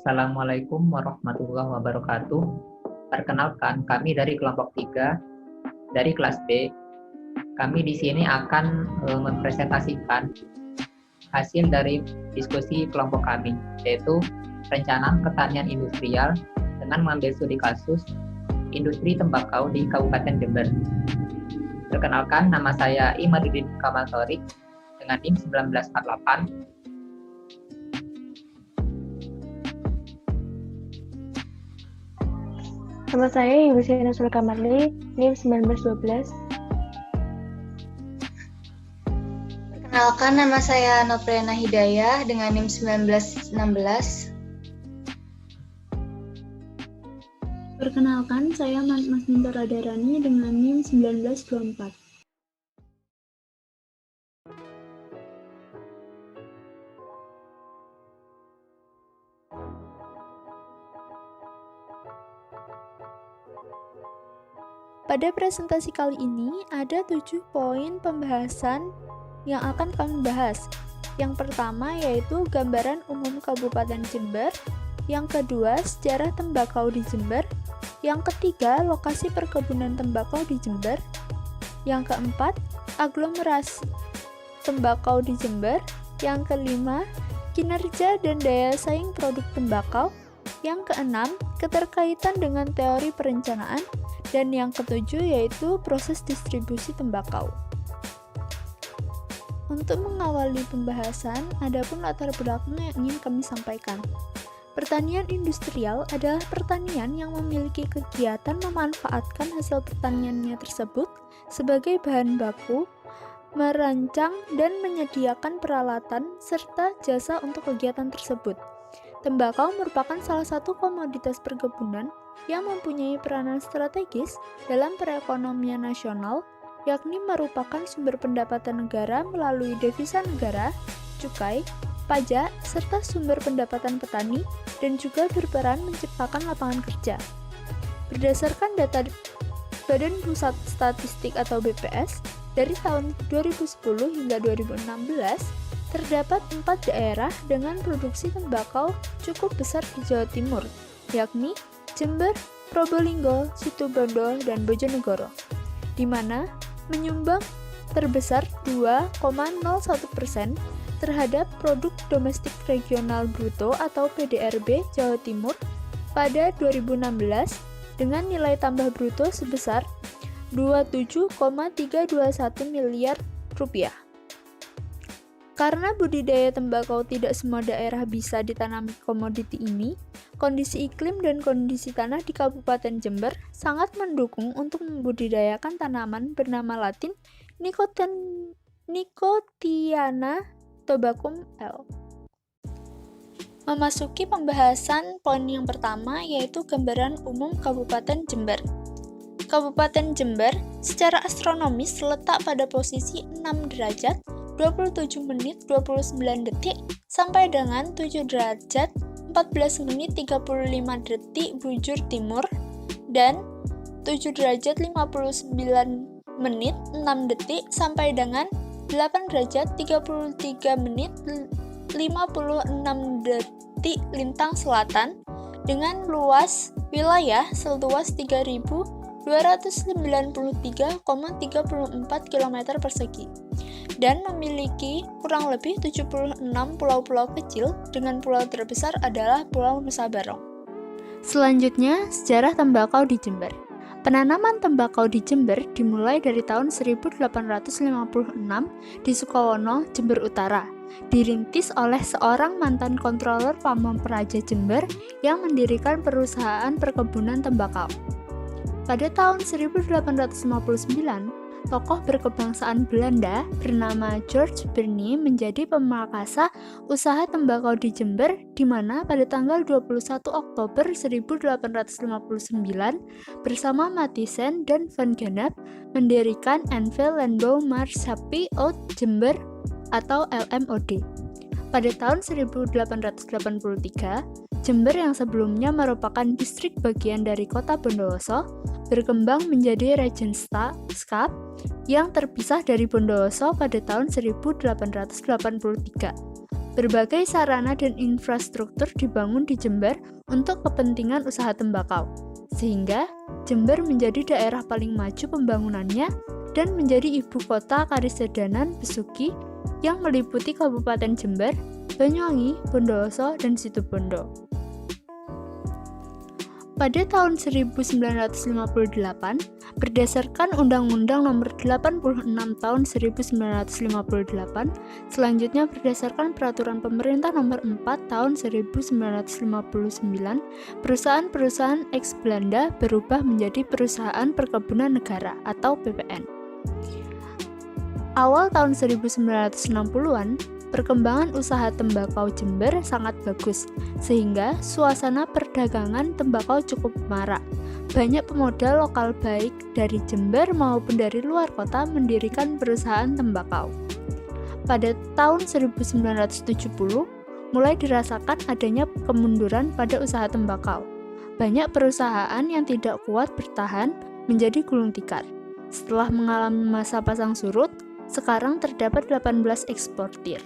Assalamualaikum warahmatullahi wabarakatuh. Perkenalkan, kami dari kelompok 3 dari kelas B. Kami di sini akan mempresentasikan hasil dari diskusi kelompok kami, yaitu perencanaan pertanian industrial dengan mengambil studi kasus industri tembakau di Kabupaten Jember. Perkenalkan, nama saya Imaduddin Kamal Thorik dengan NIM 1948. Nama saya Ibu Sina Sulkamarli, NIM 1912. Perkenalkan, nama saya Nopriana Hidayah dengan NIM 1916. Perkenalkan, saya Masninta Radarani dengan NIM 1924. Pada presentasi kali ini ada 7 poin pembahasan yang akan kami bahas. Yang pertama yaitu gambaran umum Kabupaten Jember, yang kedua sejarah tembakau di Jember, yang ketiga lokasi perkebunan tembakau di Jember, yang keempat aglomerasi tembakau di Jember, yang kelima kinerja dan daya saing produk tembakau, yang keenam keterkaitan dengan teori perencanaan, dan yang ketujuh yaitu proses distribusi tembakau. Untuk mengawali pembahasan, adapun latar belakang yang ingin kami sampaikan. Pertanian industrial adalah pertanian yang memiliki kegiatan memanfaatkan hasil pertaniannya tersebut sebagai bahan baku, merancang dan menyediakan peralatan serta jasa untuk kegiatan tersebut. Tembakau merupakan salah satu komoditas perkebunan yang mempunyai peranan strategis dalam perekonomian nasional, yakni merupakan sumber pendapatan negara melalui devisa negara, cukai, pajak, serta sumber pendapatan petani, dan juga berperan menciptakan lapangan kerja. Berdasarkan data Badan Pusat Statistik atau BPS, dari tahun 2010 hingga 2016, terdapat 4 daerah dengan produksi tembakau cukup besar di Jawa Timur, yakni Jember, Probolinggo, Situbondo, dan Bojonegoro, di mana menyumbang terbesar 2,01% terhadap produk domestik regional bruto atau PDRB Jawa Timur pada 2016 dengan nilai tambah bruto sebesar 27,321 miliar rupiah. Karena budidaya tembakau tidak semua daerah bisa ditanami komoditi ini, kondisi iklim dan kondisi tanah di Kabupaten Jember sangat mendukung untuk membudidayakan tanaman bernama latin Nicotiana tobacum L. Memasuki pembahasan poin yang pertama yaitu gambaran umum Kabupaten Jember. Kabupaten Jember secara astronomis letak pada posisi 6 derajat 27 menit 29 detik sampai dengan 7 derajat 14 menit 35 detik bujur timur dan 7 derajat 59 menit 6 detik sampai dengan 8 derajat 33 menit 56 detik lintang selatan dengan luas wilayah seluas 3.293,34 km persegi dan memiliki kurang lebih 76 pulau-pulau kecil dengan pulau terbesar adalah Pulau Nusa Barong. Selanjutnya, sejarah tembakau di Jember. Penanaman tembakau di Jember dimulai dari tahun 1856 di Sukowono, Jember Utara. Dirintis oleh seorang mantan kontroler Pamong Praja Jember yang mendirikan perusahaan perkebunan tembakau. Pada tahun 1859, tokoh berkebangsaan Belanda bernama George Berney menjadi pemakasa usaha tembakau di Jember, di mana pada tanggal 21 Oktober 1859 bersama Matisen dan Van Gennep mendirikan Anvil Landbouw Maatschappij Oud Jember atau LMOD. Pada tahun 1883, Jember yang sebelumnya merupakan distrik bagian dari kota Bondowoso berkembang menjadi Regenskap yang terpisah dari Bondowoso pada tahun 1883. Berbagai sarana dan infrastruktur dibangun di Jember untuk kepentingan usaha tembakau, sehingga Jember menjadi daerah paling maju pembangunannya dan menjadi ibu kota Karesidenan Besuki yang meliputi Kabupaten Jember, Banyuwangi, Bondowoso, dan Situbondo. Pada tahun 1958, berdasarkan Undang-Undang Nomor 86 Tahun 1958, selanjutnya berdasarkan Peraturan Pemerintah Nomor 4 Tahun 1959, perusahaan-perusahaan ex-Belanda berubah menjadi Perusahaan Perkebunan Negara atau PPN. Awal tahun 1960-an, perkembangan usaha tembakau Jember sangat bagus, sehingga suasana perdagangan tembakau cukup marak. Banyak pemodal lokal baik dari Jember maupun dari luar kota mendirikan perusahaan tembakau. Pada tahun 1970, mulai dirasakan adanya kemunduran pada usaha tembakau. Banyak perusahaan yang tidak kuat bertahan menjadi gulung tikar. Setelah mengalami masa pasang surut, sekarang terdapat 18 eksportir.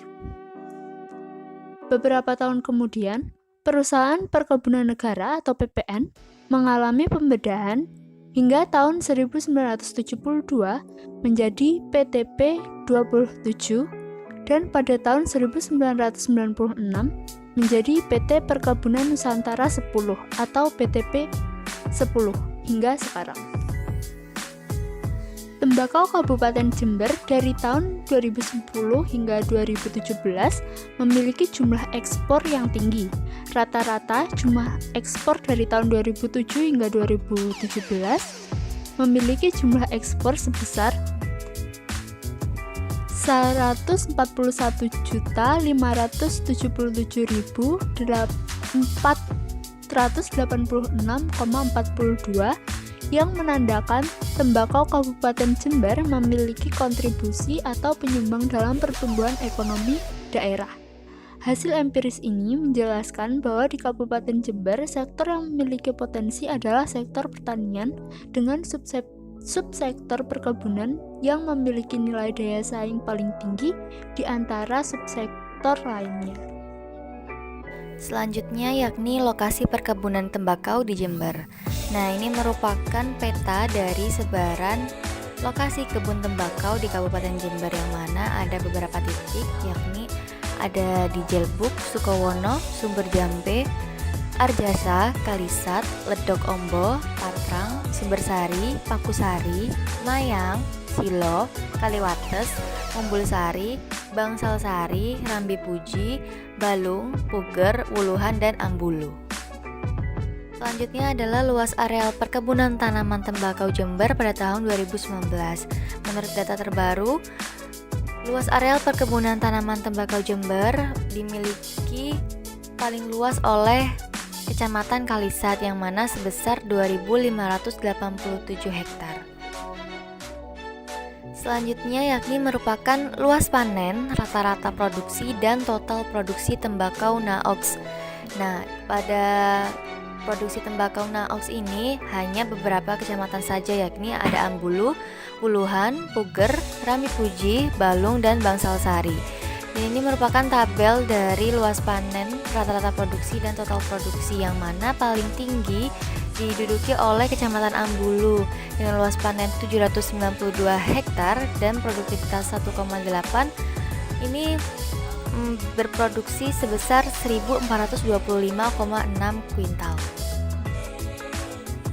Beberapa tahun kemudian, Perusahaan Perkebunan Negara atau PPN mengalami pembedahan hingga tahun 1972 menjadi PTP 27 dan pada tahun 1996 menjadi PT Perkebunan Nusantara 10 atau PTP 10 hingga sekarang. Tembakau Kabupaten Jember dari tahun 2010 hingga 2017 memiliki jumlah ekspor yang tinggi. Rata-rata jumlah ekspor dari tahun 2007 hingga 2017 memiliki jumlah ekspor sebesar 141.486,42 yang menandakan tembakau Kabupaten Jember memiliki kontribusi atau penyumbang dalam pertumbuhan ekonomi daerah. Hasil empiris ini menjelaskan bahwa di Kabupaten Jember, sektor yang memiliki potensi adalah sektor pertanian dengan subsektor perkebunan yang memiliki nilai daya saing paling tinggi di antara subsektor lainnya. Selanjutnya yakni lokasi perkebunan tembakau di Jember. Nah, ini merupakan peta dari sebaran lokasi kebun tembakau di Kabupaten Jember yang mana ada beberapa titik, yakni ada di Jelbuk, Sukowono, Sumberjambe, Arjasa, Kalisat, Ledok Ombo, Patrang, Sumbersari, Pakusari, Mayang, Silo, Kaliwates, Mumbulsari, Bangsalsari, Rambi Puji, Balung, Puger, Wuluhan, dan Ambulu. Selanjutnya adalah luas areal perkebunan tanaman tembakau Jember pada tahun 2019. Menurut data terbaru, luas areal perkebunan tanaman tembakau Jember dimiliki paling luas oleh Kecamatan Kalisat yang mana sebesar 2.587 hektar. Selanjutnya yakni merupakan luas panen, rata-rata produksi, dan total produksi tembakau Naox. Nah, pada produksi tembakau Naox ini hanya beberapa kecamatan saja, yakni ada Ambulu, Wuluhan, Puger, Rambi Puji, Balung, dan Bangsalsari. Dan ini merupakan tabel dari luas panen, rata-rata produksi, dan total produksi yang mana paling tinggi diduduki oleh Kecamatan Ambulu dengan luas panen 792 hektar dan produktivitas 1,8. Ini berproduksi sebesar 1.425,6 kuintal.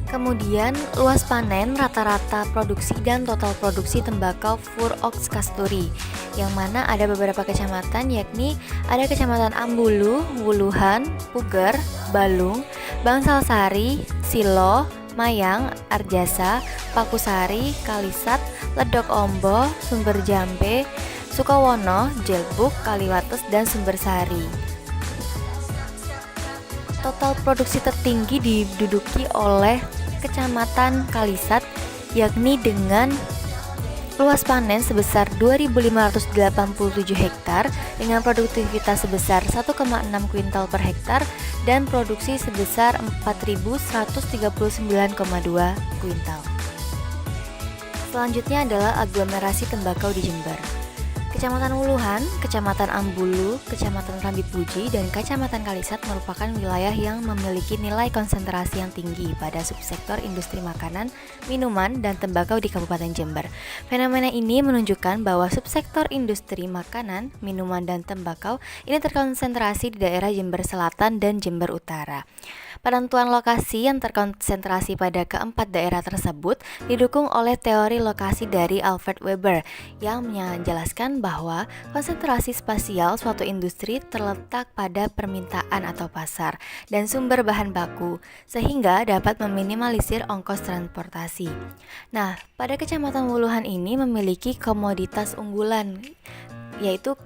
Kemudian luas panen, rata-rata produksi, dan total produksi tembakau Furox Kasturi yang mana ada beberapa kecamatan, yakni ada Kecamatan Ambulu, Wuluhan, Puger, Balung, Bangsalsari, Silo, Mayang, Arjasa, Pakusari, Kalisat, Ledok Ombo, Sumberjambe, Sukowono, Jelbuk, Kaliwates, dan Sumbersari. Total produksi tertinggi diduduki oleh Kecamatan Kalisat, yakni dengan luas panen sebesar 2.587 hektar dengan produktivitas sebesar 1,6 kuintal per hektar dan produksi sebesar 4.139,2 kuintal. Selanjutnya adalah aglomerasi tembakau di Jember. Kecamatan Wuluhan, Kecamatan Ambulu, Kecamatan Rambi Puji, dan Kecamatan Kalisat merupakan wilayah yang memiliki nilai konsentrasi yang tinggi pada subsektor industri makanan, minuman, dan tembakau di Kabupaten Jember. Fenomena ini menunjukkan bahwa subsektor industri makanan, minuman, dan tembakau ini terkonsentrasi di daerah Jember Selatan dan Jember Utara. Penentuan lokasi yang terkonsentrasi pada keempat daerah tersebut didukung oleh teori lokasi dari Alfred Weber yang menjelaskan bahwa konsentrasi spasial suatu industri terletak pada permintaan atau pasar dan sumber bahan baku sehingga dapat meminimalisir ongkos transportasi. Nah, pada Kecamatan Wuluhan ini memiliki komoditas unggulan yaitu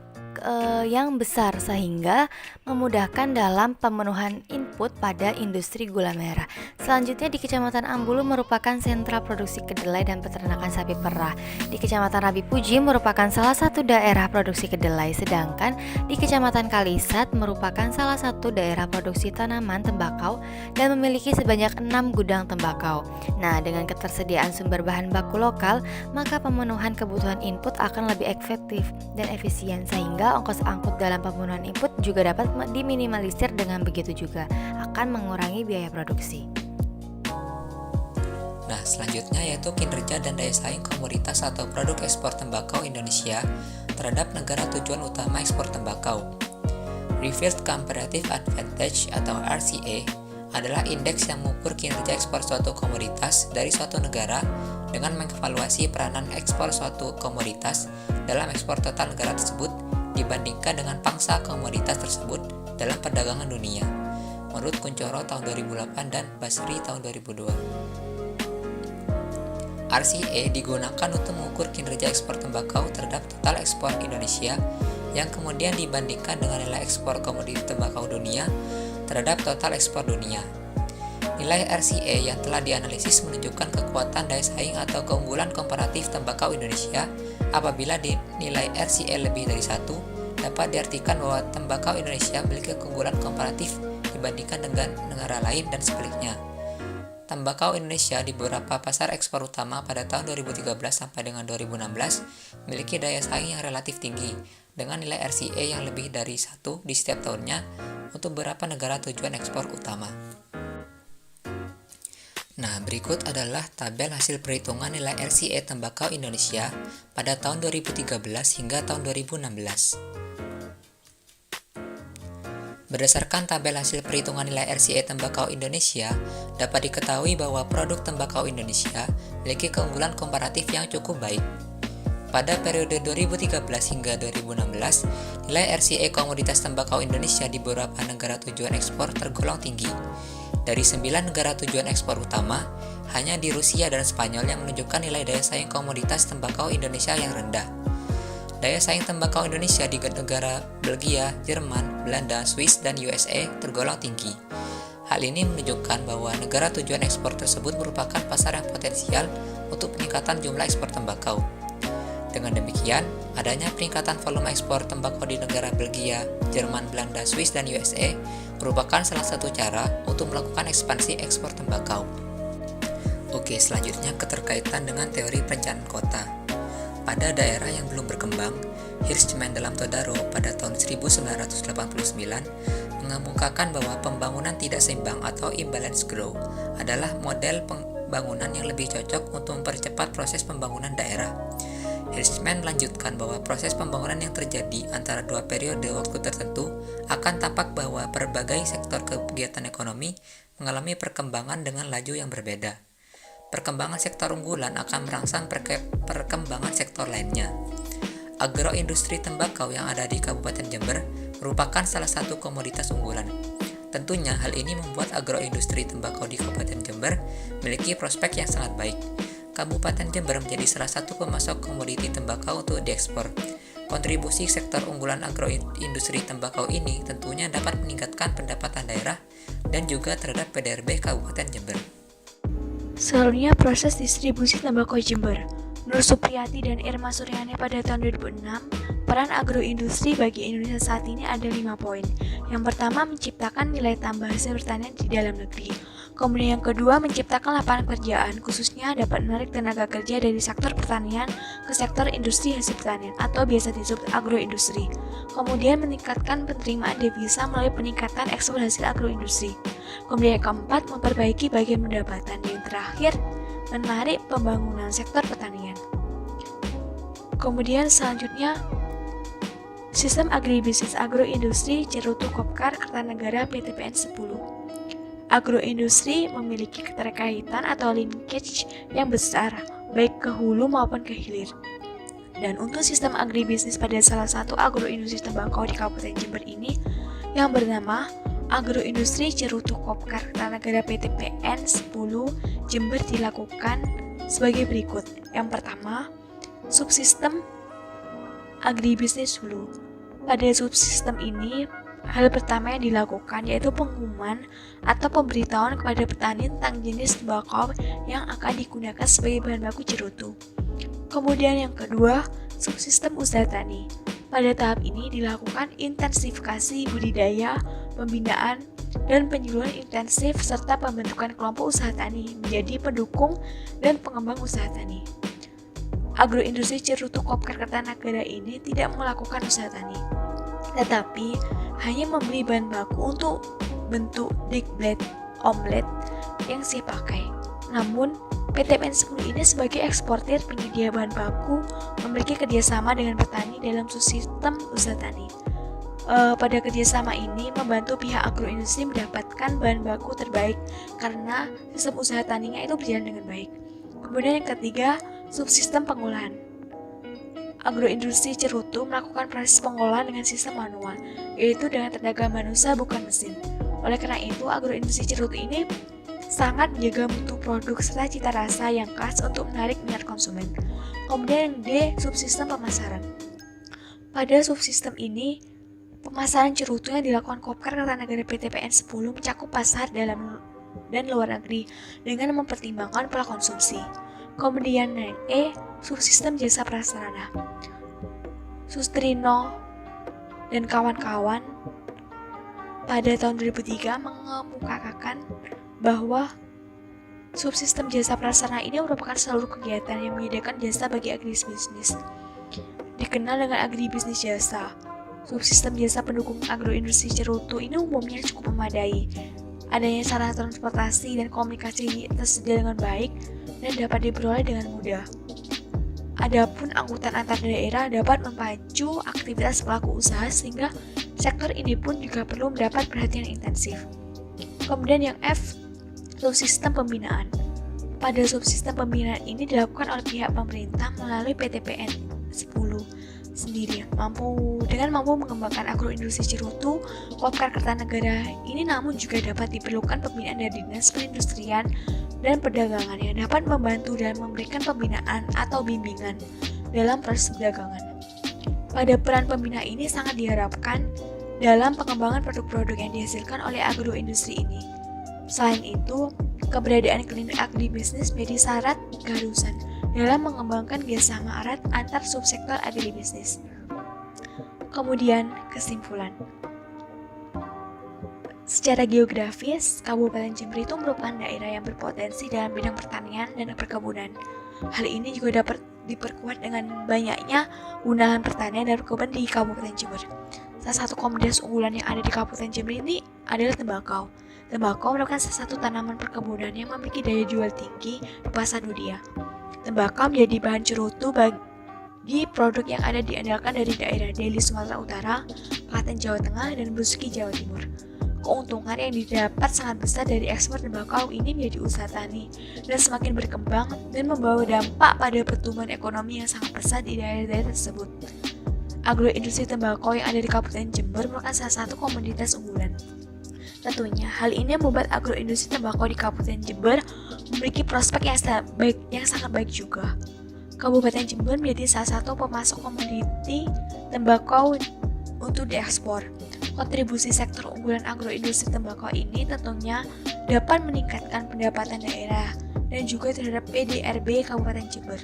yang besar sehingga memudahkan dalam pemenuhan input pada industri gula merah. Selanjutnya di Kecamatan Ambulu merupakan sentra produksi kedelai dan peternakan sapi perah. Di Kecamatan Rambi Puji merupakan salah satu daerah produksi kedelai, sedangkan di Kecamatan Kalisat merupakan salah satu daerah produksi tanaman tembakau dan memiliki sebanyak 6 gudang tembakau. Nah, dengan ketersediaan sumber bahan baku lokal, maka pemenuhan kebutuhan input akan lebih efektif dan efisien sehingga ongkos angkut dalam pemenuhan input juga dapat diminimalisir. Dengan begitu juga akan mengurangi biaya produksi. Nah, selanjutnya yaitu kinerja dan daya saing komoditas atau produk ekspor tembakau Indonesia terhadap negara tujuan utama ekspor tembakau. Revealed Comparative Advantage atau RCA adalah indeks yang mengukur kinerja ekspor suatu komoditas dari suatu negara dengan mengevaluasi peranan ekspor suatu komoditas dalam ekspor total negara tersebut dibandingkan dengan pangsa komoditas tersebut dalam perdagangan dunia, menurut Kuncoro tahun 2008 dan Basri tahun 2002. RCA digunakan untuk mengukur kinerja ekspor tembakau terhadap total ekspor Indonesia yang kemudian dibandingkan dengan nilai ekspor komoditi tembakau dunia terhadap total ekspor dunia. Nilai RCA yang telah dianalisis menunjukkan kekuatan daya saing atau keunggulan komparatif tembakau Indonesia. Apabila nilai RCA lebih dari 1, dapat diartikan bahwa tembakau Indonesia memiliki keunggulan komparatif dibandingkan dengan negara lain dan sebaliknya. Tembakau Indonesia di beberapa pasar ekspor utama pada tahun 2013 sampai dengan 2016 memiliki daya saing yang relatif tinggi dengan nilai RCA yang lebih dari 1 di setiap tahunnya untuk beberapa negara tujuan ekspor utama. Nah, berikut adalah tabel hasil perhitungan nilai RCA tembakau Indonesia pada tahun 2013 hingga tahun 2016. Berdasarkan tabel hasil perhitungan nilai RCA tembakau Indonesia, dapat diketahui bahwa produk tembakau Indonesia memiliki keunggulan komparatif yang cukup baik. Pada periode 2013 hingga 2016, nilai RCA komoditas tembakau Indonesia di beberapa negara tujuan ekspor tergolong tinggi. Dari 9 negara tujuan ekspor utama, hanya di Rusia dan Spanyol yang menunjukkan nilai daya saing komoditas tembakau Indonesia yang rendah. Daya saing tembakau Indonesia di negara Belgia, Jerman, Belanda, Swiss, dan USA tergolong tinggi. Hal ini menunjukkan bahwa negara tujuan ekspor tersebut merupakan pasar yang potensial untuk peningkatan jumlah ekspor tembakau. Dengan demikian, adanya peningkatan volume ekspor tembakau di negara Belgia, Jerman, Belanda, Swiss, dan USA merupakan salah satu cara untuk melakukan ekspansi ekspor tembakau. Oke, selanjutnya keterkaitan dengan teori perencanaan kota. Pada daerah yang belum berkembang, Hirschman dalam Todaro pada tahun 1989 mengemukakan bahwa pembangunan tidak seimbang atau imbalance growth adalah model pembangunan yang lebih cocok untuk mempercepat proses pembangunan daerah. Hirschman melanjutkan bahwa proses pembangunan yang terjadi antara dua periode waktu tertentu akan tampak bahwa berbagai sektor kegiatan ekonomi mengalami perkembangan dengan laju yang berbeda. Perkembangan sektor unggulan akan merangsang perkembangan sektor lainnya. Agroindustri tembakau yang ada di Kabupaten Jember merupakan salah satu komoditas unggulan. Tentunya hal ini membuat agroindustri tembakau di Kabupaten Jember memiliki prospek yang sangat baik. Kabupaten Jember menjadi salah satu pemasok komoditi tembakau untuk diekspor. Kontribusi sektor unggulan agroindustri tembakau ini tentunya dapat meningkatkan pendapatan daerah dan juga terhadap PDRB Kabupaten Jember. Selanjutnya proses distribusi tembakau Jember. Nur Supriyati dan Irma Suryani pada tahun 2006, peran agroindustri bagi Indonesia saat ini ada 5 poin. Yang pertama, menciptakan nilai tambah hasil pertanian di dalam negeri. Kemudian yang kedua, menciptakan lapangan pekerjaan, khususnya dapat menarik tenaga kerja dari sektor pertanian ke sektor industri hasil pertanian atau biasa disebut agroindustri. Kemudian meningkatkan penerimaan devisa melalui peningkatan ekspor hasil agroindustri. Kemudian yang keempat, memperbaiki bagian pendapatan. Yang terakhir, menarik pembangunan sektor pertanian. Kemudian selanjutnya, sistem agribisnis agroindustri Cerutu Kopkar Kertanegara PTPN 10. Agroindustri memiliki keterkaitan atau linkage yang besar, baik ke hulu maupun ke hilir. Dan untuk sistem agribisnis pada salah satu agroindustri tembakau di Kabupaten Jember ini, yang bernama Agroindustri Cerutu Kopkar Kertanegara PTPN 10 Jember dilakukan sebagai berikut. Yang pertama, subsistem agribisnis hulu. Pada subsistem ini, hal pertama yang dilakukan yaitu pengumuman atau pemberitahuan kepada petani tentang jenis tembakau yang akan digunakan sebagai bahan baku cerutu. Kemudian yang kedua, subsistem usaha tani. Pada tahap ini dilakukan intensifikasi budidaya, pembinaan, dan penyuluhan intensif serta pembentukan kelompok usaha tani menjadi pendukung dan pengembang usaha tani. Agroindustri Cerutu Kopkar Kertanegara ini tidak melakukan usaha tani, tetapi hanya membeli bahan baku untuk bentuk dikblet omelet yang siap pakai. Namun, PTPN 10 ini sebagai eksportir penyedia bahan baku memiliki kerjasama dengan petani dalam sistem usaha tani. Pada kerjasama ini membantu pihak agroindustri mendapatkan bahan baku terbaik karena sistem usaha taninya itu berjalan dengan baik. Kemudian yang ketiga, subsistem pengolahan. Agroindustri Cerutu melakukan proses pengolahan dengan sistem manual, yaitu dengan tenaga manusia bukan mesin. Oleh karena itu, agroindustri Cerutu ini sangat menjaga mutu produk serta cita rasa yang khas untuk menarik minat konsumen. Kemudian yang D, subsistem pemasaran. Pada subsistem ini, pemasaran cerutu yang dilakukan Kopkar Kertanegara PTPN 10 mencakup pasar dalam dan luar negeri dengan mempertimbangkan pola konsumsi. Kemudian yang E, subsistem jasa prasarana. Sustrino dan kawan-kawan pada tahun 2003 mengemukakan bahwa subsistem jasa prasarana ini merupakan seluruh kegiatan yang menyediakan jasa bagi agribisnis. Dikenal dengan agribisnis jasa. Subsistem jasa pendukung agroindustri cerutu ini umumnya cukup memadai. Adanya sarana transportasi dan komunikasi tersedia dengan baik dan dapat diperoleh dengan mudah. Adapun angkutan antar daerah dapat memacu aktivitas pelaku usaha sehingga sektor ini pun juga perlu mendapat perhatian intensif. Kemudian yang F, subsistem pembinaan. Pada subsistem pembinaan ini dilakukan oleh pihak pemerintah melalui PTPN 10 sendiri mampu mengembangkan agroindustri cerutu Kopkar Kertanegara ini, namun juga dapat diperlukan pembinaan dari Dinas Perindustrian dan Perdagangan yang dapat membantu dan memberikan pembinaan atau bimbingan dalam proses perdagangan. Pada peran pembina ini sangat diharapkan dalam pengembangan produk-produk yang dihasilkan oleh agroindustri ini. Selain itu, keberadaan klinik agribisnis menjadi syarat keharusan dalam mengembangkan kerjasama erat antar subsektor agribisnis. Kemudian, kesimpulan. Secara geografis, Kabupaten Jember itu merupakan daerah yang berpotensi dalam bidang pertanian dan perkebunan. Hal ini juga dapat diperkuat dengan banyaknya gunaan pertanian dan perkebunan di Kabupaten Jember. Salah satu komoditas unggulan yang ada di Kabupaten Jember ini adalah tembakau. Tembakau merupakan salah satu tanaman perkebunan yang memiliki daya jual tinggi di pasar dunia. Tembakau menjadi bahan cerutu bagi produk yang ada diandalkan dari daerah Deli Sumatera Utara, Klaten Jawa Tengah, dan Besuki Jawa Timur. Keuntungan yang didapat sangat besar dari ekspor tembakau ini menjadi usaha tani dan semakin berkembang dan membawa dampak pada pertumbuhan ekonomi yang sangat besar di daerah-daerah tersebut. Agroindustri tembakau yang ada di Kabupaten Jember merupakan salah satu komoditas unggulan. Tentunya, hal ini membuat agroindustri tembakau di Kabupaten Jember memiliki prospek yang sangat baik juga. Kabupaten Jember menjadi salah satu pemasok komoditi tembakau untuk diekspor. Kontribusi sektor unggulan agroindustri tembakau ini tentunya dapat meningkatkan pendapatan daerah dan juga terhadap PDRB Kabupaten Jember.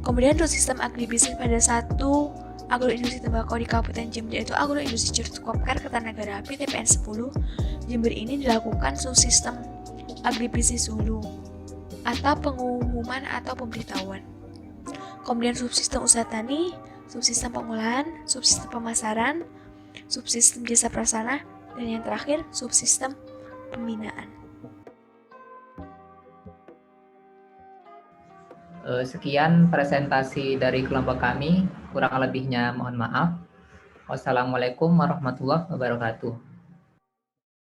Kemudian untuk sistem agribisnis pada satu agroindustri tembakau di Kabupaten Jember yaitu Agroindustri Cerutu Kopkar Kertanegara PTPN 10 Jember ini dilakukan subsistem agribisnis hulu, atau pengumuman atau pemberitahuan. Kemudian subsistem usaha tani, subsistem pengolahan, subsistem pemasaran, subsistem jasa prasarana, dan yang terakhir subsistem pembinaan. Sekian presentasi dari kelompok kami, kurang lebihnya mohon maaf. Wassalamualaikum warahmatullahi wabarakatuh.